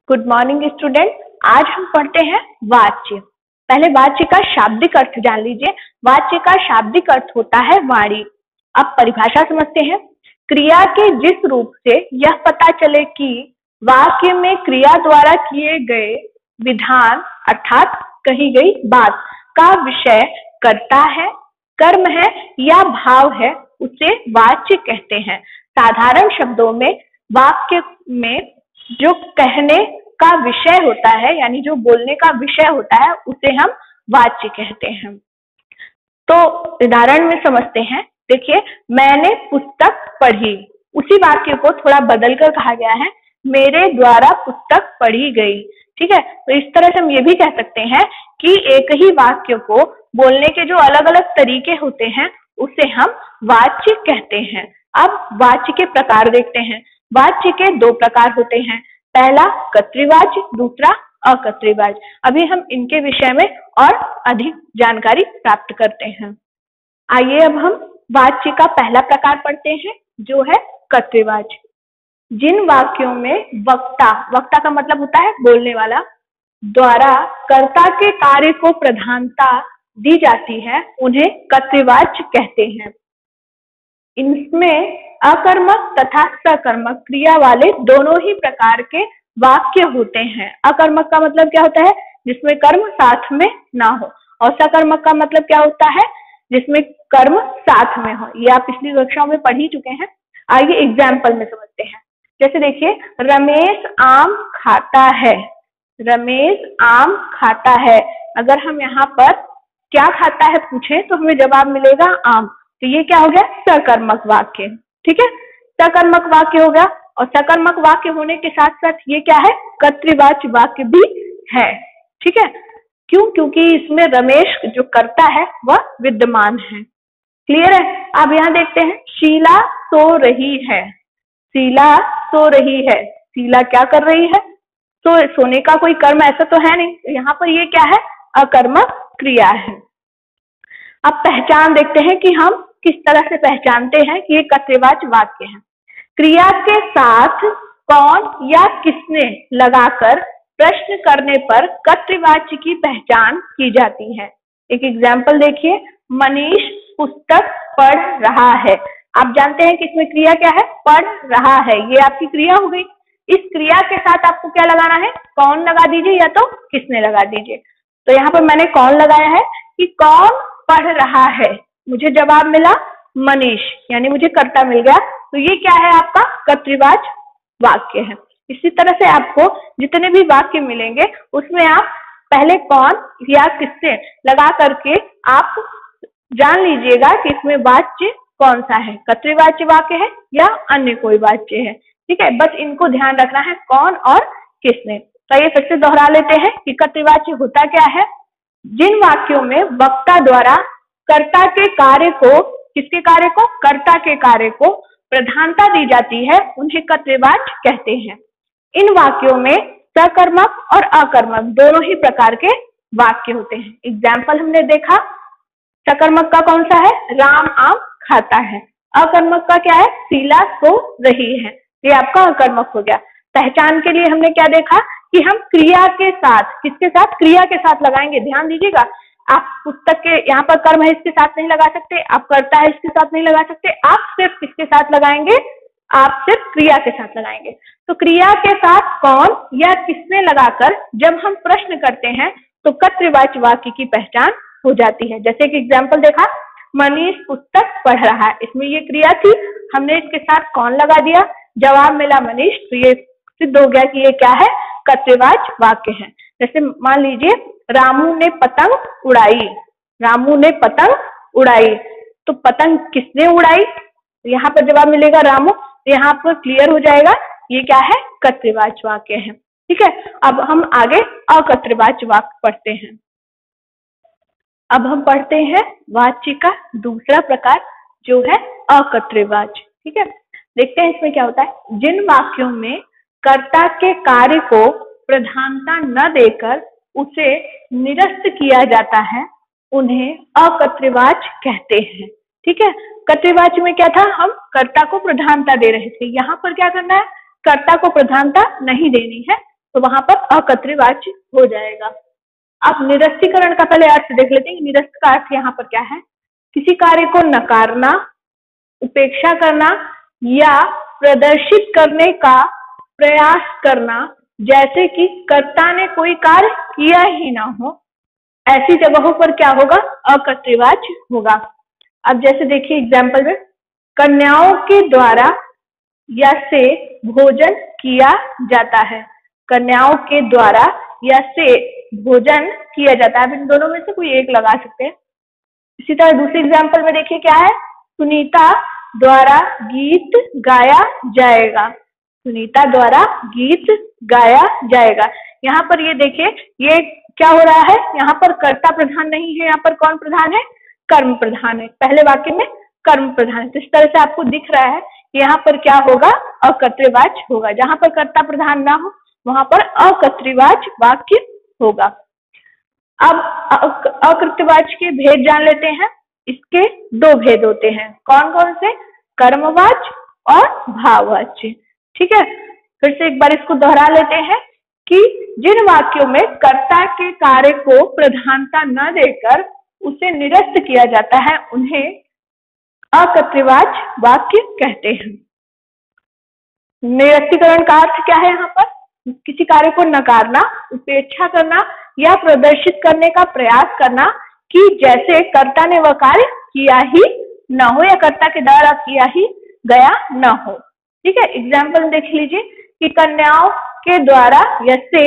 Good morning student. आज हम पढ़ते हैं वाच्य। पहले वाच्य का शाब्दिक अर्थ जान लीजिए। वाच्य का शाब्दिक अर्थ होता है वाणी। अब परिभाषा समझते हैं। क्रिया के जिस रूप से यह पता चले कि वाक्य में क्रिया द्वारा किए गए विधान अर्थात कही गई बात का विषय कर्ता है, कर्म है या भाव है, उसे वाच्य कहते हैं। साधारण शब्दों में वाक्य में जो कहने का विषय होता है यानी जो बोलने का विषय होता है उसे हम वाच्य कहते हैं। तो उदाहरण में समझते हैं। देखिए, मैंने पुस्तक पढ़ी, उसी वाक्य को थोड़ा बदलकर कहा गया है, मेरे द्वारा पुस्तक पढ़ी गई। ठीक है, तो इस तरह से हम ये भी कह सकते हैं कि एक ही वाक्य को बोलने के जो अलग अलग तरीके होते हैं उसे हम वाच्य कहते हैं। अब वाच्य के प्रकार देखते हैं। वाच्य के दो प्रकार होते हैं, पहला कर्तृवाच्य, दूसरा अकर्तृवाच्य। अभी हम इनके विषय में और अधिक जानकारी प्राप्त करते हैं। आइए अब हम वाच्य का पहला प्रकार पढ़ते हैं जो है कर्तृवाच्य। जिन वाक्यों में वक्ता, वक्ता का मतलब होता है बोलने वाला, द्वारा कर्ता के कार्य को प्रधानता दी जाती है उन्हें कर्तृवाच्य कहते हैं। इनमें अकर्मक तथा सकर्मक क्रिया वाले दोनों ही प्रकार के वाक्य होते हैं। अकर्मक का मतलब क्या होता है? जिसमें कर्म साथ में ना हो, और सकर्मक का मतलब क्या होता है? जिसमें कर्म साथ में हो। ये आप पिछली कक्षाओं में पढ़ ही चुके हैं। आइए एग्जाम्पल में समझते हैं। जैसे देखिए, रमेश आम खाता है। रमेश आम खाता है। अगर हम यहाँ पर क्या खाता है पूछे तो हमें जवाब मिलेगा आम। तो ये क्या हो गया? सकर्मक वाक्य। ठीक है, सकर्मक वाक्य हो गया। और सकर्मक वाक्य होने के साथ साथ ये क्या है? कर्तृवाच्य वाक्य भी है। ठीक है, क्यों? क्योंकि इसमें रमेश जो करता है वह विद्यमान है। क्लियर है? अब यहाँ देखते हैं, शीला सो रही है। शीला सो रही है। शीला क्या कर रही है? तो सोने का कोई कर्म ऐसा तो है नहीं। यहाँ पर ये क्या है? अकर्मक क्रिया है। अब पहचान देखते हैं कि हम किस तरह से पहचानते हैं कि ये कर्तृवाच्य वाक्य है। क्रिया के साथ कौन या किसने लगाकर प्रश्न करने पर कर्तृवाच्य की पहचान की जाती है। एक एग्जाम्पल देखिए, मनीष पुस्तक पढ़ रहा है। आप जानते हैं कि इसमें क्रिया क्या है? पढ़ रहा है। ये आपकी क्रिया हो गई। इस क्रिया के साथ आपको क्या लगाना है? कौन लगा दीजिए या तो किसने लगा दीजिए। तो यहाँ पर मैंने कौन लगाया है कि कौन पढ़ रहा है। मुझे जवाब मिला मनीष, यानी मुझे कर्ता मिल गया। तो ये क्या है? आपका कर्तृवाच्य वाक्य है। इसी तरह से आपको जितने भी वाक्य मिलेंगे उसमें आप पहले कौन या किससे लगा करके आप जान लीजिएगा कि इसमें वाच्य कौन सा है, कर्तृवाच्य वाक्य है या अन्य कोई वाच्य है। ठीक है, बस इनको ध्यान रखना है, कौन और किसने। तो ये फिर से दोहरा लेते हैं कि कर्तृवाच्य होता क्या है? जिन वाक्यों में वक्ता द्वारा कर्ता के कार्य को, किसके कार्य को? कर्ता के कार्य को प्रधानता दी जाती है उन्हें कर्तृवाच्य कहते हैं। इन वाक्यों में सकर्मक और अकर्मक दोनों ही प्रकार के वाक्य होते हैं। एग्जाम्पल हमने देखा, सकर्मक का कौन सा है? राम आम खाता है। अकर्मक का क्या है? शीला सो रही है। ये आपका अकर्मक हो गया। पहचान के लिए हमने क्या देखा कि हम क्रिया के साथ, किसके साथ? क्रिया के साथ लगाएंगे। ध्यान दीजिएगा, आप पुस्तक के यहाँ पर कर्म है इसके साथ नहीं लगा सकते, आप कर्ता है इसके साथ नहीं लगा सकते, आप सिर्फ किसके साथ लगाएंगे? आप सिर्फ क्रिया के साथ लगाएंगे। तो क्रिया के साथ कौन या किसने लगाकर जब हम प्रश्न करते हैं तो कर्तृवाच्य वाक्य की पहचान हो जाती है। जैसे कि एग्जाम्पल देखा, मनीष पुस्तक पढ़ रहा है। इसमें ये क्रिया थी, हमने इसके साथ कौन लगा दिया, जवाब मिला मनीष। तो ये सिद्ध हो गया कि ये क्या है? कर्तृवाच्य वाक्य है। जैसे मान लीजिए, रामू ने पतंग उड़ाई। रामू ने पतंग उड़ाई, तो पतंग किसने उड़ाई? यहाँ पर जवाब मिलेगा रामू। तो यहाँ पर क्लियर हो जाएगा ये क्या है? कर्तृवाच्य वाक्य है। ठीक है, अब हम आगे अकर्तृवाच्य वाक्य पढ़ते हैं। अब हम पढ़ते हैं वाच्य का दूसरा प्रकार जो है अकर्तृवाच्य। ठीक है, देखते हैं इसमें क्या होता है। जिन वाक्यों में कर्ता के कार्य को प्रधानता न देकर उसे निरस्त किया जाता है उन्हें अकर्तृवाच्य कहते हैं। ठीक है, कर्तृवाच्य में क्या था? हम कर्ता को प्रधानता दे रहे थे। यहाँ पर क्या करना है? कर्ता को प्रधानता नहीं देनी है, तो वहां पर अकर्तृवाच्य हो जाएगा। अब निरस्तीकरण का पहले अर्थ देख लेते हैं। निरस्त का अर्थ यहाँ पर क्या है? किसी कार्य को नकारना, उपेक्षा करना या प्रदर्शित करने का प्रयास करना, जैसे कि कर्ता ने कोई कार्य किया ही ना हो, ऐसी जगहों पर क्या होगा? अकर्तृवाच्य होगा। अब जैसे देखिए एग्जाम्पल में, कन्याओं के द्वारा या से भोजन किया जाता है। कन्याओं के द्वारा या से भोजन किया जाता है। अब इन दोनों में से कोई एक लगा सकते हैं। इसी तरह दूसरे एग्जाम्पल में देखिए क्या है? सुनीता द्वारा गीत गाया जाएगा। सुनीता द्वारा गीत गाया जाएगा। यहाँ पर ये देखिए, ये क्या हो रहा है? यहाँ पर कर्ता प्रधान नहीं है, यहाँ पर कौन प्रधान है? कर्म प्रधान है। पहले वाक्य में कर्म प्रधान है। तो इस तरह से आपको दिख रहा है कि यहाँ पर क्या होगा? अकर्तृवाच्य होगा। जहां पर कर्ता प्रधान ना हो वहां पर अकर्तृवाच्य वाक्य होगा। अब अकर्तृवाच्य के भेद जान लेते हैं। इसके दो भेद होते हैं। कौन कौन से? कर्मवाच्य और भाववाच्य। ठीक है, फिर से एक बार इसको दोहरा लेते हैं कि जिन वाक्यों में कर्ता के कार्य को प्रधानता न देकर उसे निरस्त किया जाता है उन्हें अकर्तृवाच्य वाक्य कहते हैं। निरस्तीकरण का अर्थ क्या है? यहाँ पर किसी कार्य को नकारना, उपेक्षा करना या प्रदर्शित करने का प्रयास करना कि जैसे कर्ता ने वह कार्य किया ही न हो या कर्ता के द्वारा किया ही गया न हो। ठीक है, एग्जाम्पल देख लीजिए कि कन्याओं के द्वारा या से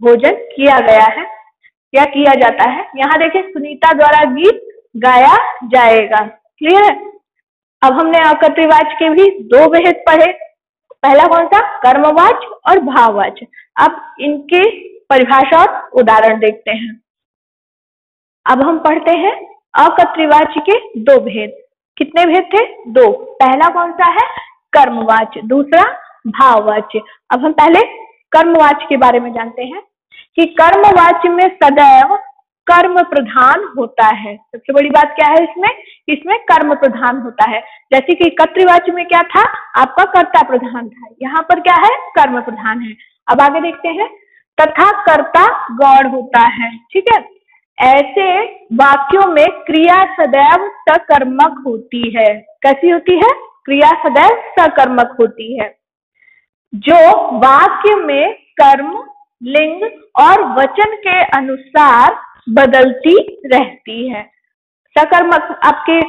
भोजन किया गया है या किया जाता है। यहाँ देखिए सुनीता द्वारा गीत गाया जाएगा। क्लियर है? अब हमने अकर्तृवाच्य के भी दो भेद पढ़े। पहला कौन सा? कर्मवाच्य और भाववाच्य। अब इनके परिभाषा और उदाहरण देखते हैं। अब हम पढ़ते हैं अकर्तृवाच्य के दो भेद। कितने भेद थे? दो। पहला कौन सा है? कर्मवाच्य, दूसरा भाववाच्य। अब हम पहले कर्मवाच्य के बारे में जानते हैं कि कर्मवाच्य में सदैव कर्म प्रधान होता है। सबसे बड़ी बात क्या है इसमें? इसमें कर्म प्रधान होता है। जैसे कि कर्तृवाच्य में क्या था? आपका कर्ता प्रधान था। यहाँ पर क्या है? कर्म प्रधान है। अब आगे देखते हैं, तथा कर्ता गौण होता है। ठीक है, ऐसे वाक्यों में क्रिया सदैव सकर्मक होती है। कैसी होती है? क्रिया सदैव सकर्मक होती है, जो वाक्य में कर्म, लिंग और वचन के अनुसार बदलती रहती है। सकर्मक आपके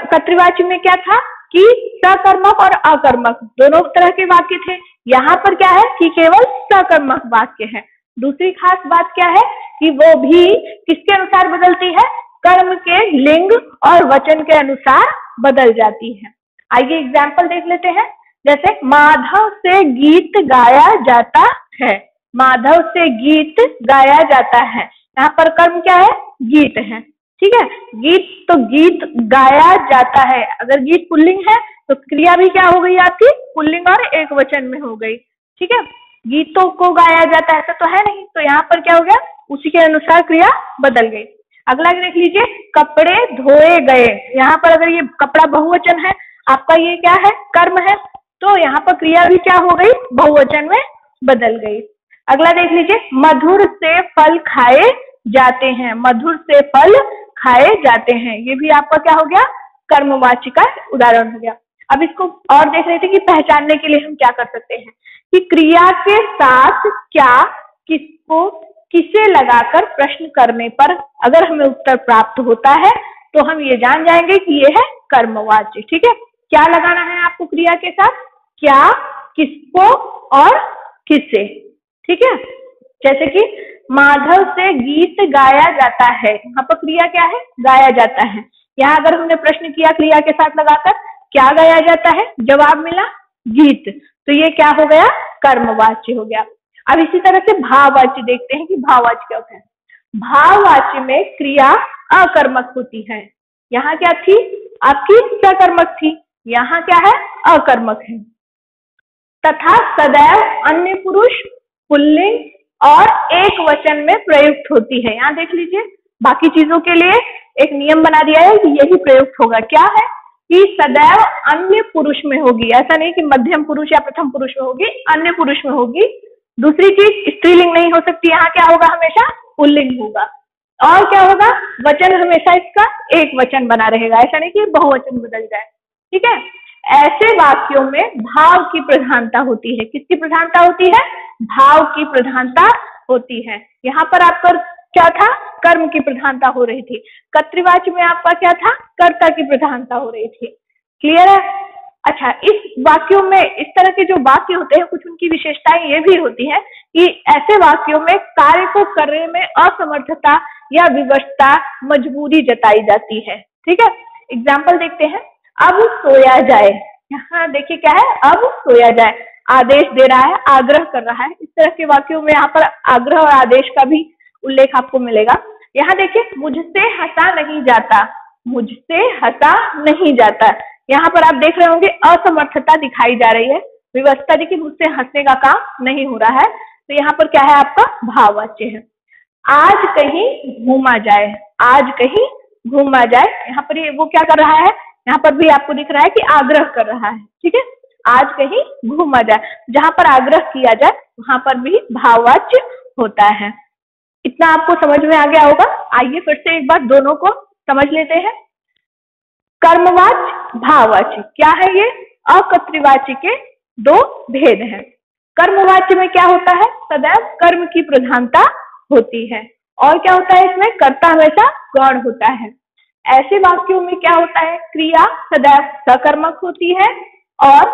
कर्तृवाच्य में क्या था कि सकर्मक और अकर्मक दोनों तरह के वाक्य थे। यहाँ पर क्या है कि केवल सकर्मक वाक्य है। दूसरी खास बात क्या है कि वो भी किसके अनुसार बदलती है? कर्म के, लिंग और वचन के अनुसार बदल जाती है। आइए एग्जाम्पल देख लेते हैं। जैसे माधव से गीत गाया जाता है। माधव से गीत गाया जाता है। यहाँ पर कर्म क्या है? गीत है। ठीक है, गीत तो गीत गाया जाता है। अगर गीत पुल्लिंग है तो क्रिया भी क्या हो गई आपकी? पुल्लिंग और एक वचन में हो गई। ठीक है, गीतों को गाया जाता है ऐसा तो है नहीं, तो यहाँ पर क्या हो गया? उसी के अनुसार क्रिया बदल गई। अगला देख लीजिए, कपड़े धोए गए। यहाँ पर अगर ये कपड़ा बहुवचन है, आपका ये क्या है? कर्म है, तो यहाँ पर क्रिया भी क्या हो गई? बहुवचन में बदल गई। अगला देख लीजिए, मधुर से फल खाए जाते हैं। मधुर से फल खाए जाते हैं, ये भी आपका क्या हो गया? कर्मवाच्य का उदाहरण हो गया। अब इसको और देख रहे थे कि पहचानने के लिए हम क्या कर सकते हैं कि क्रिया के साथ क्या, किसको, किसे लगाकर प्रश्न करने पर अगर हमें उत्तर प्राप्त होता है तो हम ये जान जाएंगे कि ये है कर्मवाच्य। ठीक है, क्या लगाना है आपको क्रिया के साथ? क्या, किसको और किसे। ठीक है, जैसे कि माधव से गीत गाया जाता है, यहाँ पर क्रिया क्या है? गाया जाता है। यहाँ अगर हमने प्रश्न किया क्रिया के साथ लगाकर क्या गाया जाता है, जवाब मिला गीत, तो ये क्या हो गया? कर्मवाच्य हो गया। अब इसी तरह से भाववाच्य देखते हैं कि भाववाच्य क्या होता है। भाववाच्य में क्रिया अकर्मक होती है। यहाँ क्या थी? आपकी सकर्मक थी, यहाँ क्या है? अकर्मक है। तथा सदैव अन्य पुरुष, पुल्लिंग और एक वचन में प्रयुक्त होती है। यहाँ देख लीजिए, बाकी चीजों के लिए एक नियम बना दिया है कि यही प्रयुक्त होगा। क्या है कि सदैव अन्य पुरुष में होगी। ऐसा नहीं कि मध्यम पुरुष या प्रथम पुरुष में होगी, अन्य पुरुष में होगी। दूसरी चीज, स्त्रीलिंग नहीं हो सकती, यहाँ क्या होगा, हमेशा पुल्लिंग होगा। और क्या होगा, वचन हमेशा इसका एक वचन बना रहेगा, ऐसा नहीं कि बहुवचन बदल जाए। ठीक है, ऐसे वाक्यों में भाव की प्रधानता होती है। किसकी प्रधानता होती है, भाव की प्रधानता होती है। यहाँ पर आपका क्या था, कर्म की प्रधानता हो रही थी। कर्तृवाच्य में आपका क्या था, कर्ता की प्रधानता हो रही थी। क्लियर है। अच्छा, इस वाक्यों में इस तरह के जो वाक्य होते हैं, कुछ उनकी विशेषताएं ये भी होती है कि ऐसे वाक्यों में कार्य को करने में असमर्थता या विवशता, मजबूरी जताई जाती है। ठीक है, एग्जाम्पल देखते हैं। अब सोया जाए, यहाँ देखिए क्या है, अब सोया जाए, आदेश दे रहा है, आग्रह कर रहा है। इस तरह के वाक्यों में यहाँ पर आग्रह और आदेश का भी उल्लेख आपको मिलेगा। यहाँ देखिए, मुझसे हंसा नहीं जाता, मुझसे हंसा नहीं जाता, यहाँ पर आप देख रहे होंगे असमर्थता दिखाई जा रही है, विवशता देखिए, मुझसे हंसने का काम नहीं हो रहा है। तो यहाँ पर क्या है, आपका भाववाच्य है। आज कहीं घूमा जाए, आज कहीं घूमा जाए, यहाँ पर वो क्या कर रहा है, यहाँ पर भी आपको दिख रहा है कि आग्रह कर रहा है। ठीक है, आज कहीं घूमा जाए, जहां पर आग्रह किया जाए वहां पर भी भाववाच्य होता है। इतना आपको समझ में आ गया होगा। आइए फिर से एक बार दोनों को समझ लेते हैं। कर्मवाच्य, भाववाच्य, क्या है ये, अकर्तृवाच्य के दो भेद हैं। कर्मवाच्य में क्या होता है, सदैव कर्म की प्रधानता होती है, और क्या होता है, इसमें कर्ता हमेशा गौण होता है। ऐसे वाक्यों में क्या होता है, क्रिया सदैव सकर्मक होती है और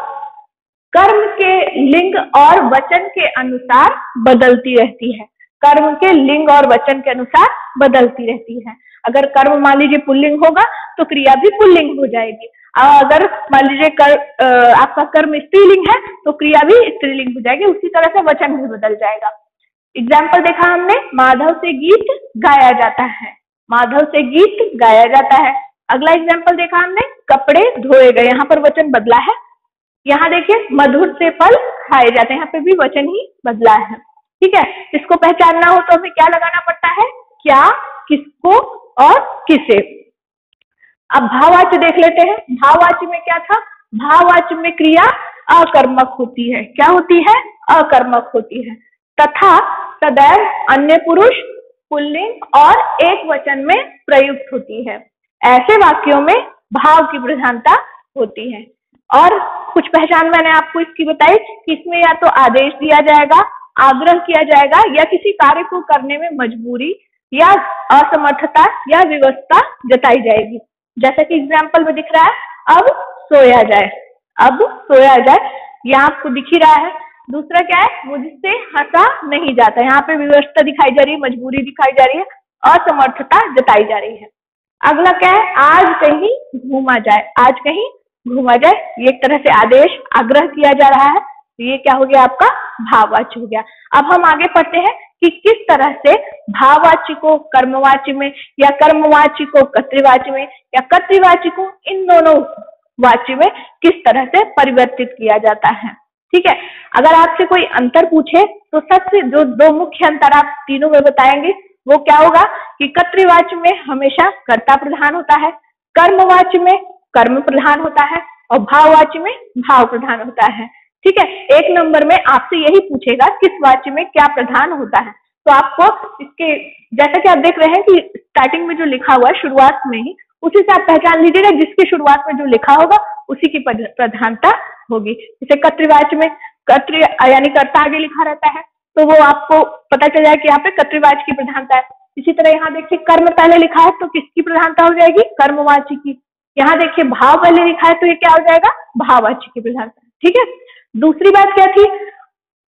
कर्म के लिंग और वचन के अनुसार बदलती रहती है। कर्म के लिंग और वचन के अनुसार बदलती रहती है। अगर कर्म मान लीजिए पुल्लिंग होगा तो क्रिया भी पुल्लिंग हो जाएगी, और अगर मान लीजिए आपका कर्म स्त्रीलिंग है तो क्रिया भी स्त्रीलिंग हो जाएगी। उसी तरह से वचन भी बदल जाएगा। एग्जाम्पल देखा हमने, माधव से गीत गाया जाता है, माधव से गीत गाया जाता है। अगला एग्जाम्पल देखा हमने, कपड़े धोए गए, यहाँ पर वचन बदला है। यहाँ देखिए, मधुर से फल खाए जाते हैं, यहाँ पे भी वचन ही बदला है। ठीक है, इसको पहचानना हो तो हमें क्या लगाना पड़ता है, क्या, किसको और किसे। अब भाववाच्य देख लेते हैं। भाववाच्य में क्या था, भाववाच्य में क्रिया अकर्मक होती है। क्या होती है, अकर्मक होती है, तथा सदैव अन्य पुरुष, पुल्लिंग और एक वचन में प्रयुक्त होती है। ऐसे वाक्यों में भाव की प्रधानता होती है। और कुछ पहचान मैंने आपको इसकी बताई कि इसमें या तो आदेश दिया जाएगा, आग्रह किया जाएगा, या किसी कार्य को करने में मजबूरी या असमर्थता या विवशता जताई जाएगी। जैसा कि एग्जाम्पल में दिख रहा है, अब सोया जाए, अब सोया जाए, यहाँ आपको दिख ही रहा है। दूसरा क्या है, मुझसे हंसा नहीं जाता, यहाँ पे विवशता दिखाई जा रही है, मजबूरी दिखाई जा रही है, असमर्थता जताई जा रही है। अगला क्या है, आज कहीं घूमा जाए, आज कहीं घूमा जाए, ये एक तरह से आदेश, आग्रह किया जा रहा है, तो ये क्या हो गया, आपका भाववाच्य हो गया। अब हम आगे पढ़ते हैं कि किस तरह से भाववाच्य को कर्मवाच्य में, या कर्मवाच्य को कर्तृवाच्य में, या कर्तृवाच्य को इन दोनों वाच्य में किस तरह से परिवर्तित किया जाता है। ठीक है, अगर आपसे कोई अंतर पूछे तो सबसे जो दो मुख्य अंतर आप तीनों में बताएंगे वो क्या होगा कि कर्तृवाच्य में हमेशा कर्ता प्रधान होता है, कर्मवाच्य में कर्म प्रधान होता है, और भाववाच्य में भाव प्रधान होता है। ठीक है, एक नंबर में आपसे यही पूछेगा किस वाच्य में क्या प्रधान होता है। तो आपको इसके, जैसा कि आप देख रहे हैं कि स्टार्टिंग में जो लिखा हुआ है शुरुआत में ही, उसी से आप पहचान लीजिएगा, जिसके शुरुआत में जो लिखा होगा उसी की प्रधानता होगी। जैसे कर्तृवाच्य में कर्तृ यानी कर्ता आगे लिखा रहता है तो वो आपको पता चल जाएगा कि यहाँ पे कर्तृवाच्य की प्रधानता है। इसी तरह यहाँ देखिए कर्म पहले लिखा है तो किसकी प्रधानता हो जाएगी, कर्मवाच्य की। यहाँ देखिए भाव पहले लिखा है तो ये क्या हो जाएगा, भाववाच्य की प्रधानता। ठीक है, दूसरी बात क्या थी,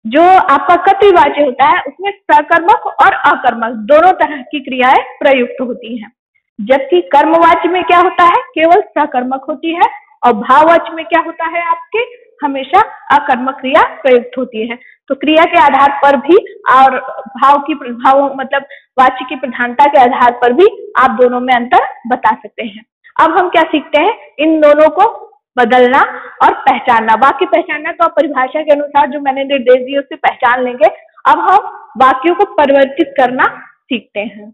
जो आपका कर्तृवाच्य होता है उसमें सकर्मक और अकर्मक दोनों तरह की क्रियाएं प्रयुक्त होती हैं, जबकि कर्मवाच्य में क्या होता है, केवल सकर्मक होती है, और भाववाच्य में क्या होता है, आपके हमेशा अकर्मक क्रिया प्रयुक्त होती है। तो क्रिया के आधार पर भी और भाव मतलब वाच्य की प्रधानता के आधार पर भी आप दोनों में अंतर बता सकते हैं। अब हम क्या सीखते हैं, इन दोनों को बदलना और पहचानना। वाक्य पहचानना तो आप परिभाषा के अनुसार जो मैंने निर्देश दिए उससे पहचान लेंगे। अब हम वाक्यों को परिवर्तित करना सीखते हैं।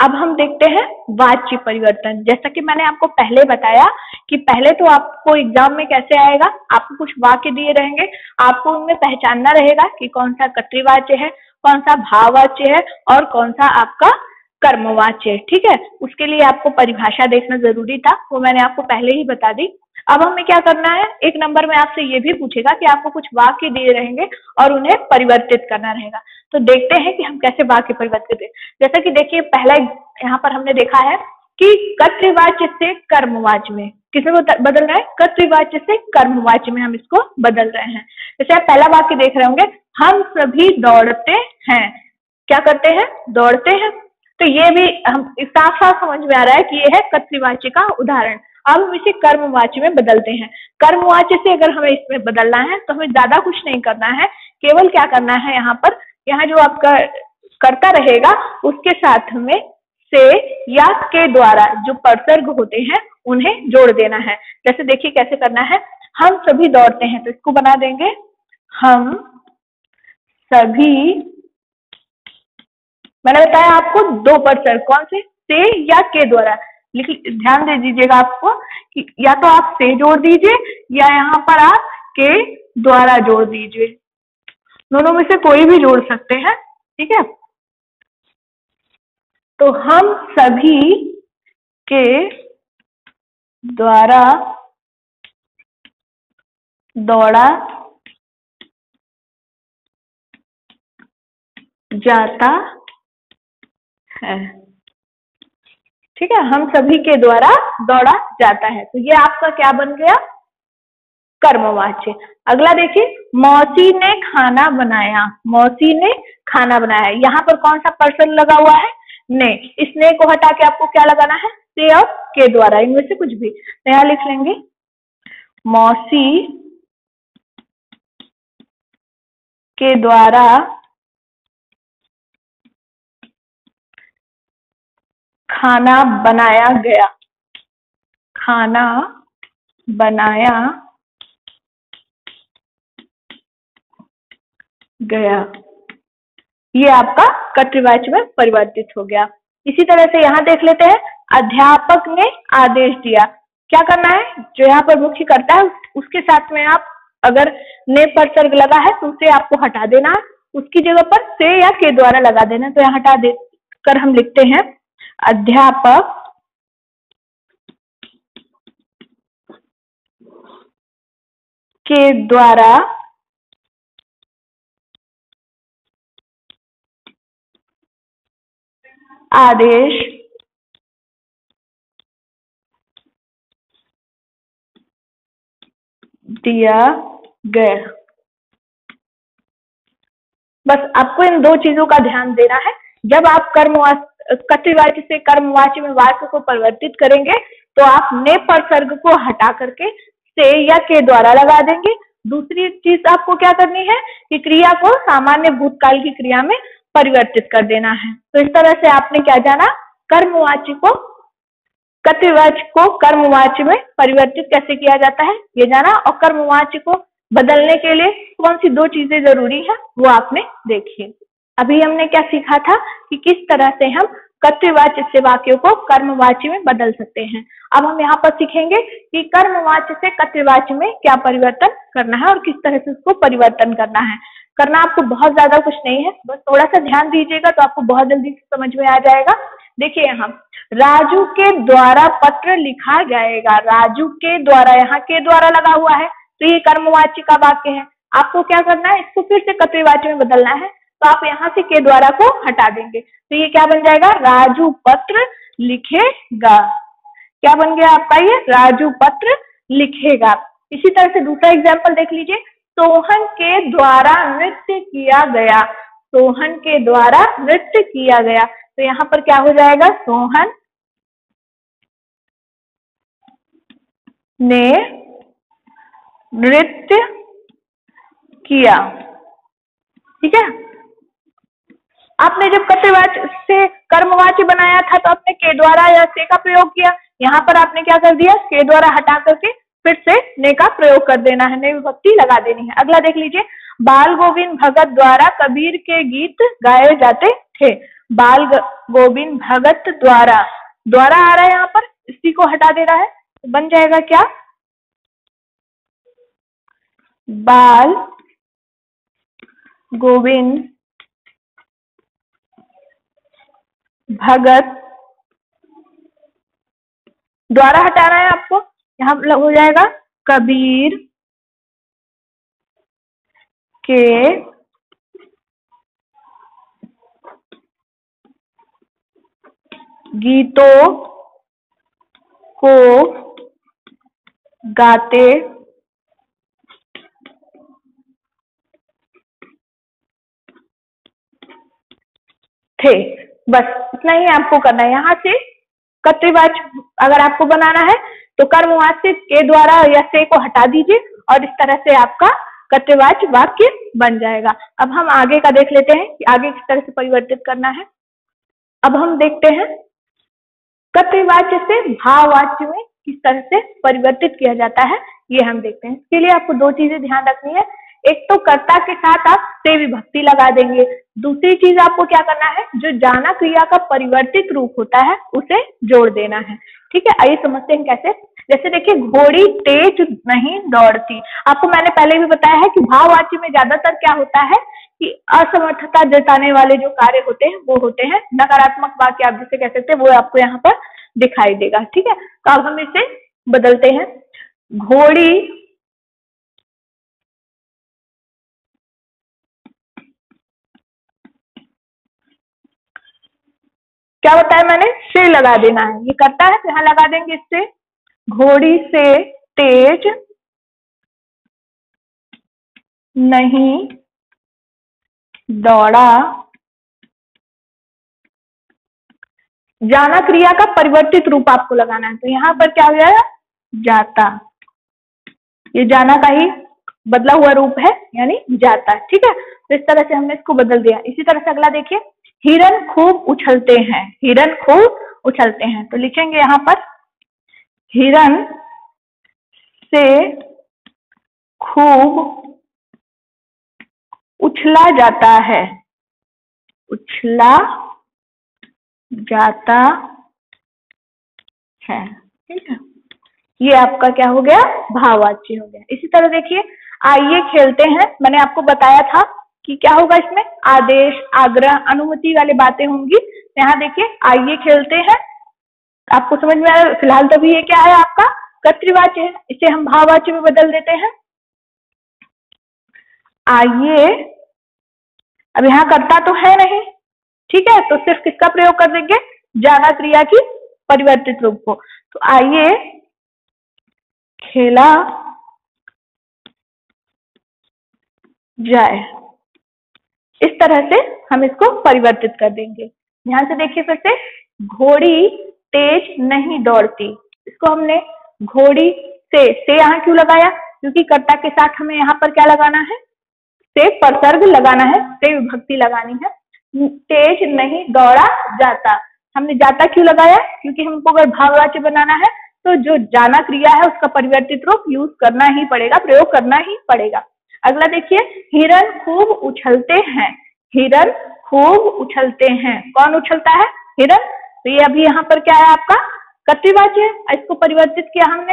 अब हम देखते हैं वाच्य परिवर्तन। जैसा कि मैंने आपको पहले बताया कि पहले तो आपको एग्जाम में कैसे आएगा, आपको कुछ वाक्य दिए रहेंगे, आपको उनमें पहचानना रहेगा कि कौन सा कर्तृवाच्य है, कौन सा भाववाच्य है और कौन सा आपका कर्मवाच्य है। ठीक है, उसके लिए आपको परिभाषा देखना जरूरी था, वो मैंने आपको पहले ही बता दी। अब हमें क्या करना है, एक नंबर में आपसे ये भी पूछेगा कि आपको कुछ वाक्य दिए रहेंगे और उन्हें परिवर्तित करना रहेगा। तो देखते हैं कि हम कैसे वाक्य परिवर्तित करें। जैसा कि देखिए पहला यहाँ पर हमने देखा है कि कर्तृवाच्य से कर्मवाच्य में, किसमें बदल रहा है, कर्तृवाच्य से कर्मवाच्य में हम इसको बदल रहे हैं। जैसे आप पहला वाक्य देख रहे होंगे, हम सभी दौड़ते हैं। क्या करते हैं, दौड़ते हैं। तो ये भी हम साफ साफ समझ में आ रहा है कि ये है कर्तृवाच्य का उदाहरण। अब हम इसे कर्मवाच्य में बदलते हैं। कर्मवाच्य से अगर हमें इसमें बदलना है तो हमें ज्यादा कुछ नहीं करना है, केवल क्या करना है, यहाँ पर यहाँ जो आपका कर्ता रहेगा उसके साथ में से या के द्वारा जो परसर्ग होते हैं उन्हें जोड़ देना है। जैसे देखिए कैसे करना है, हम सभी दौड़ते हैं, तो इसको बना देंगे हम सभी। मैंने बताया आपको दो परसर्ग, कौन से या के द्वारा। ध्यान दे दीजिएगा आपको कि या तो आप से जोड़ दीजिए या यहाँ पर आप के द्वारा जोड़ दीजिए, दोनों में से कोई भी जोड़ सकते हैं। ठीक है, तो हम सभी के द्वारा दौड़ा जाता है। ठीक है, हम सभी के द्वारा दौड़ा जाता है, तो ये आपका क्या बन गया, कर्मवाच्य। अगला देखिए, मौसी ने खाना बनाया। मौसी ने खाना बनाया, यहाँ पर कौन सा पर्सन लगा हुआ है, ने। इस ने को हटा के आपको क्या लगाना है, से और के द्वारा, इनमें से कुछ भी। नया लिख लेंगे, मौसी के द्वारा खाना बनाया गया। खाना बनाया गया, ये आपका कर्तृवाच्य में परिवर्तित हो गया। इसी तरह से यहाँ देख लेते हैं, अध्यापक ने आदेश दिया। क्या करना है, जो यहाँ पर मुख्य कर्ता है उसके साथ में आप अगर ने परसर्ग लगा है तो उसे आपको हटा देना है, उसकी जगह पर से या के द्वारा लगा देना। तो यहाँ हटा दे कर हम लिखते हैं, अध्यापक के द्वारा आदेश दिया गया। बस आपको इन दो चीजों का ध्यान देना है। जब आप कर्तृवाच्य से कर्मवाच्य में वाक्य को परिवर्तित करेंगे तो आप ने परसर्ग को हटा करके से या के द्वारा लगा देंगे। दूसरी चीज आपको क्या करनी है कि क्रिया को सामान्य भूतकाल की क्रिया में परिवर्तित कर देना है। तो इस तरह से आपने क्या जाना, कर्मवाच्य को कर्तृवाच्य को कर्मवाच्य में परिवर्तित कैसे किया जाता है ये जाना, और कर्मवाच्य को बदलने के लिए कौन सी दो चीजें जरूरी है वो आपने देखी। अभी हमने क्या सीखा था कि किस तरह से हम कर्तृवाच्य से वाक्यों को कर्मवाच्य में बदल सकते हैं। अब हम यहाँ पर सीखेंगे कि कर्मवाच्य से कर्तृवाच्य में क्या परिवर्तन करना है और किस तरह से उसको परिवर्तन करना है। करना आपको बहुत ज्यादा कुछ नहीं है, बस थोड़ा सा ध्यान दीजिएगा तो आपको बहुत जल्दी से समझ में आ जाएगा। देखिए यहाँ राजू के द्वारा पत्र लिखा जाएगा। राजू के द्वारा, यहाँ के द्वारा लगा हुआ है तो ये कर्मवाच्य का वाक्य है। आपको क्या करना है, इसको फिर से कर्तृवाच्य में बदलना है, तो आप यहाँ से के द्वारा को हटा देंगे तो ये क्या बन जाएगा, राजू पत्र लिखेगा। क्या बन गया आपका ये, राजू पत्र लिखेगा। इसी तरह से दूसरा एग्जाम्पल देख लीजिए, सोहन के द्वारा नृत्य किया गया। सोहन के द्वारा नृत्य किया गया, तो यहाँ पर क्या हो जाएगा, सोहन ने नृत्य किया। ठीक है, आपने जब कर्तृवाच्य से कर्मवाच्य बनाया था तो आपने के द्वारा या से का प्रयोग किया। यहाँ पर आपने क्या कर दिया, के द्वारा हटा करके फिर से ने का प्रयोग कर देना है, ने विभक्ति लगा देनी है। अगला देख लीजिए, बाल गोविंद भगत द्वारा कबीर के गीत गाए जाते थे। बाल गोविंद भगत द्वारा, द्वारा आ रहा है यहाँ पर, इसी को हटा दे रहा है, तो बन जाएगा क्या, बाल गोविंद भगत द्वारा हटाना है आपको, यहाँ हो जाएगा कबीर के गीतों को गाते थे। बस इतना ही आपको करना है। यहाँ से कर्तृवाच्य अगर आपको बनाना है तो कर्मवाच्य के द्वारा या से को हटा दीजिए और इस तरह से आपका कर्तृवाच्य वाक्य बन जाएगा। अब हम आगे का देख लेते हैं कि आगे किस तरह से परिवर्तित करना है। अब हम देखते हैं कर्तृवाच्य से भाववाच्य में किस तरह से परिवर्तित किया जाता है, ये हम देखते हैं। इसके लिए आपको दो चीजें ध्यान रखनी है, एक तो कर्ता के साथ आप से विभक्ति लगा देंगे, दूसरी चीज आपको क्या करना है, जो जाना क्रिया का परिवर्तित रूप होता है उसे जोड़ देना है। ठीक है, आइए समझते हैं कैसे। जैसे देखिए, घोड़ी तेज नहीं दौड़ती। आपको मैंने पहले भी बताया है कि भाववाच्य में ज्यादातर क्या होता है कि असमर्थता जताने वाले जो कार्य होते हैं वो होते हैं। नकारात्मक वाक्य आप जिसे कह सकते हैं वो आपको यहाँ पर दिखाई देगा। ठीक है, तो अब हम इसे बदलते हैं। घोड़ी क्या बताया मैंने, से लगा देना है, ये करता है तो यहाँ लगा देंगे इससे। घोड़ी से तेज नहीं दौड़ा। जाना क्रिया का परिवर्तित रूप आपको लगाना है, तो यहाँ पर क्या हो जाएगा, जाता। ये जाना का ही बदला हुआ रूप है, यानी जाता। ठीक है, तो इस तरह से हमने इसको बदल दिया। इसी तरह से अगला देखिए, हिरन खूब उछलते हैं। हिरन खूब उछलते हैं, तो लिखेंगे यहाँ पर हिरन से खूब उछला जाता है। उछला जाता है। ठीक है, ये आपका क्या हो गया, भाववाच्य हो गया। इसी तरह देखिए, आइए खेलते हैं। मैंने आपको बताया था कि क्या होगा इसमें, आदेश, आग्रह, अनुमति वाली बातें होंगी। यहाँ देखिए, आइए खेलते हैं, आपको समझ में आया। फिलहाल तो भी ये क्या है, आपका कर्तृवाच्य है, इसे हम भाववाच्य में बदल देते हैं। आइए, अब यहाँ कर्ता तो है नहीं, ठीक है, तो सिर्फ किसका प्रयोग कर देंगे, जाना क्रिया की परिवर्तित रूप को। तो आइए खेला जाए, इस तरह से हम इसको परिवर्तित कर देंगे। ध्यान से देखिए फिर से, घोड़ी तेज नहीं दौड़ती, इसको हमने घोड़ी से यहाँ क्यों लगाया, क्योंकि कर्ता के साथ हमें यहाँ पर क्या लगाना है, से परसर्ग लगाना है, से विभक्ति लगानी है। तेज नहीं दौड़ा जाता, हमने जाता क्यों लगाया, क्योंकि हमको अगर भाववाच्य बनाना है तो जो जाना क्रिया है उसका परिवर्तित रूप यूज करना ही पड़ेगा, प्रयोग करना ही पड़ेगा। अगला देखिए, हिरन खूब उछलते हैं। हिरन खूब उछलते हैं, कौन उछलता है, हिरन। तो ये अभी यहाँ पर क्या है, आपका कर्तृवाच्य है, इसको परिवर्तित किया हमने।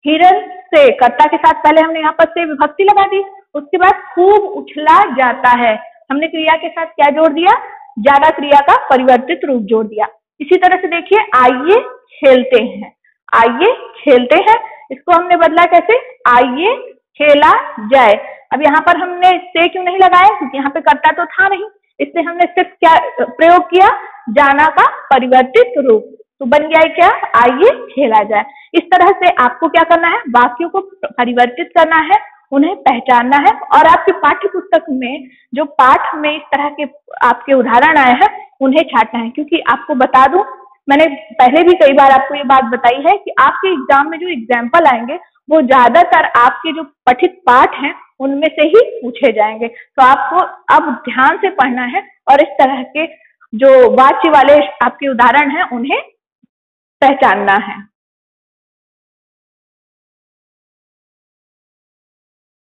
हिरन से, कर्ता के साथ पहले हमने यहाँ पर से विभक्ति लगा दी, उसके बाद खूब उछला जाता है, हमने क्रिया के साथ क्या जोड़ दिया, जाना क्रिया का परिवर्तित रूप जोड़ दिया। इसी तरह से देखिए, आइए खेलते हैं। आइए खेलते हैं, इसको हमने बदला कैसे, आइए खेला जाए। अब यहाँ पर हमने से क्यों नहीं लगाया, क्योंकि यहाँ पे कर्ता तो था नहीं, इसलिए हमने सिर्फ क्या प्रयोग किया, जाना का परिवर्तित रूप, तो बन गया है क्या, आइए खेला जाए। इस तरह से आपको क्या करना है, वाक्यों को परिवर्तित करना है, उन्हें पहचानना है, और आपके पाठ्य पुस्तक में जो पाठ में इस तरह के आपके उदाहरण आए हैं उन्हें छांटना है। क्योंकि आपको बता दूं, मैंने पहले भी कई बार आपको ये बात बताई है कि आपके एग्जाम में जो एग्जाम्पल आएंगे वो ज्यादातर आपके जो पठित पाठ हैं उनमें से ही पूछे जाएंगे। तो आपको अब ध्यान से पढ़ना है और इस तरह के जो वाच्य वाले आपके उदाहरण हैं उन्हें पहचानना है।